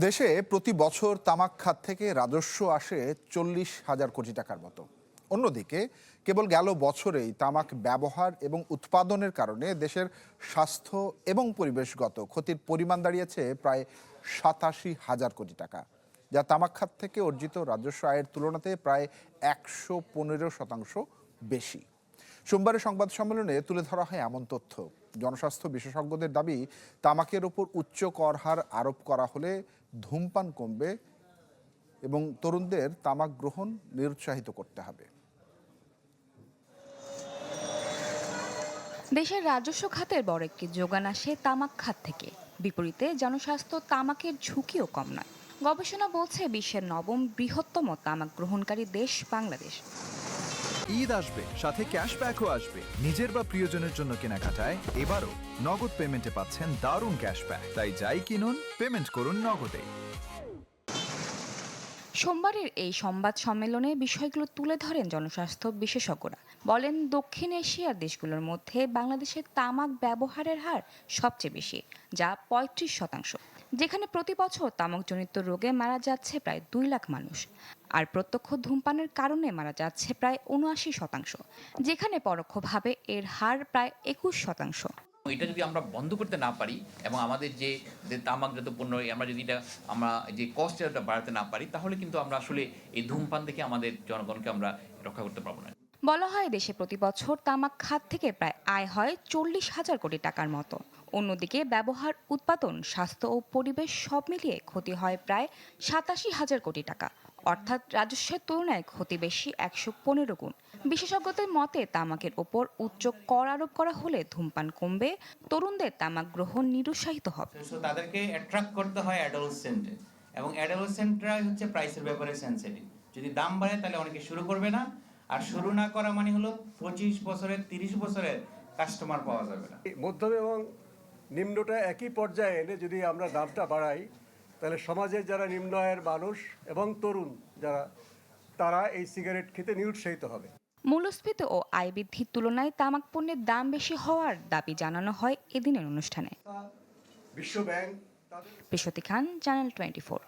দেশে প্রতি বছর তামাক খাত থেকে রাজস্ব আসে 40,000 কোটি টাকার মতো। অন্যদিকে কেবল গেল বছরেই তামাক ব্যবহার এবং উৎপাদনের কারণে দেশের স্বাস্থ্য এবং পরিবেশগত ক্ষতির পরিমাণ দাঁড়িয়েছে প্রায় 87,000 কোটি টাকা, যা তামাক খাত থেকে অর্জিত রাজস্ব আয়ের তুলনাতে প্রায় 115% বেশি। সোমবারের সংবাদ সম্মেলনে তুলে ধরা হয় এমন তথ্য। জনস্বাস্থ্য বিশেষজ্ঞদের দাবি, তামাকের ওপর উচ্চ কর হার আরোপ করা হলে ধূমপান কমবে এবং তরুণদের তামাক গ্রহণ নিরুৎসাহিত করতে হবে। দেশের রাজস্ব খাতের বড় একটি যোগান আসে তামাক খাত থেকে। বিপরীতে জনস্বাস্থ্য তামাকের ঝুঁকিও কম নয়। গবেষণা বলছে বিশ্বের নবম বৃহত্তম তামাক গ্রহণকারী দেশ বাংলাদেশ। ঈদ আসবে, সাথে ক্যাশব্যাকও আসবে। নিজের বা প্রিয়জনের জন্য কেনাকাটায় এবারও নগদ পেমেন্টে পাচ্ছেন দারুণ ক্যাশব্যাক। তাই যাই কিনুন, পেমেন্ট করুন নগদে। সোমবারের এই সংবাদ সম্মেলনে বিষয়গুলো তুলে ধরেন জনস্বাস্থ্য বিশেষজ্ঞরা। বলেন, দক্ষিণ এশিয়ার দেশগুলোর মধ্যে বাংলাদেশের তামাক ব্যবহারের হার সবচেয়ে বেশি, যা 35%, যেখানে প্রতি বছর তামাকজনিত রোগে মারা যাচ্ছে প্রায় 2 লাখ মানুষ। আর প্রত্যক্ষ ধূমপানের কারণে মারা যাচ্ছে প্রায় 79%, যেখানে পরোক্ষভাবে এর হার প্রায় 21%। এটা যদি আমরা বন্ধ করতে না পারি এবং আমাদের যে তামাকজাত পণ্য আমরা যদি আমরা যে কস্টটা বাড়াতে না পারি, তাহলে কিন্তু আমরা আসলে এই ধূমপান থেকে আমাদের জনগণকে আমরা রক্ষা করতে পারবো না। বলা হয়, দেশে প্রতি বছর তামাক খাত থেকে প্রায় আয় হয় 40,000 কোটি টাকার মতো। অন্যদিকে ব্যবহার, উৎপাদন, স্বাস্থ্য ও পরিবেশ সব মিলিয়ে ক্ষতি হয় প্রায় 87,000 কোটি টাকা। অর্থাৎ রাজস্বের তুলনায় ক্ষতি বেশি 115 গুণ। বিশেষজ্ঞদের মতে, তামাকের ওপর উচ্চ কর আরোপ করা হলে ধূমপান কমবে, তরুণদের তামাক গ্রহণ নিরুৎসাহিত হবে। তাদেরকে অ্যাট্রাক্ট করতে হয় অ্যাডোলসেন্টে, এবং অ্যাডোলসেন্টরাই হচ্ছে প্রাইসের ব্যাপারে সেনসিটিভ। যদি দাম বাড়ে তাহলে অনেকে শুরু করবে না, আর শুরু না করা মানে হলো 25 বছরের 30 বছরের কাস্টমার পাওয়া যাবে না। মধ্যম এবং নিম্নটা একই পর্যায়ে এনে যদি আমরা দামটা বাড়াই, তাহলে সমাজের যারা নিম্ন আয়ের মানুষ এবং তরুণ যারা, তারা এই সিগারেট খেতে নিরুৎসাহিত হবে। মূল্যস্ফীতি ও আয় বৃদ্ধির তুলনায় তামাক পণ্যের দাম বেশি হওয়ার দাবি জানানো হয় এদিনের অনুষ্ঠানে। বিশ্ব ব্যাংক বিশ্বতি খান, চ্যানেল 24।